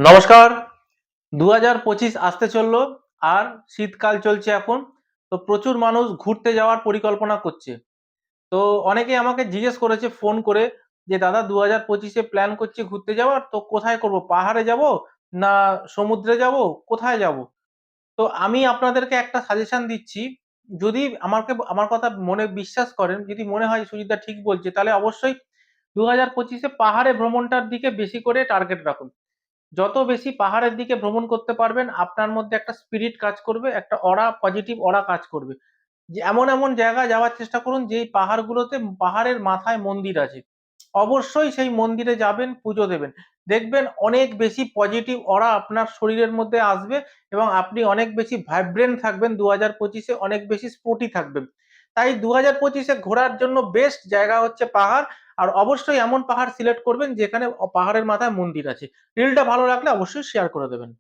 নমস্কার। ২০২৫ আসতে চললো আর শীতকাল চলছে এখন। তো প্রচুর মানুষ ঘুরতে যাওয়ার পরিকল্পনা করছে। তো অনেকেই আমাকে জিজ্ঞেস করেছে ফোন করে যে, "দাদা ২০২৫ এ প্ল্যান করছি ঘুরতে যাওয়ার, তো কোথায় করব? পাহাড়ে যাবো না সমুদ্রে যাবো? কোথায় যাবো?" তো আমি আপনাদেরকে একটা সাজেশন দিচ্ছি। যদি আমার কথা মনে বিশ্বাস করেন, যদি মনে হয় সুজিতদা ঠিক বলছে, তাহলে অবশ্যই ২০২৫ এ পাহাড়ে ভ্রমণটার দিকে বেশি করে টার্গেট রাখুন। যত বেশি পাহাড়ের দিকে ভ্রমণ করতে পারবেন, আপনার মধ্যে একটা স্পিরিট কাজ করবে, একটা পজিটিভ অরা কাজ করবে। যে এমন জায়গায় যাওয়ার চেষ্টা করুন যেই পাহাড়গুলোতে পাহাড়ের মাথায় মন্দির আছে। অবশ্যই সেই মন্দিরে যাবেন, পুজো দেবেন। দেখবেন অনেক বেশি পজিটিভ অরা আপনার শরীরের মধ্যে আসবে এবং আপনি অনেক বেশি ভাইব্রেন্ট থাকবেন ২০২৫ এ অনেক বেশি স্পোর্টি থাকবেন। তাই ২০২৫ এ ঘোরার জন্য বেস্ট জায়গা হচ্ছে পাহাড়। আর অবশ্যই এমন পাহাড় সিলেক্ট করবেন যেখানে পাহাড়ের মাথায় মন্দির আছে। রিলটা ভালো লাগলে অবশ্যই শেয়ার করে দেবেন।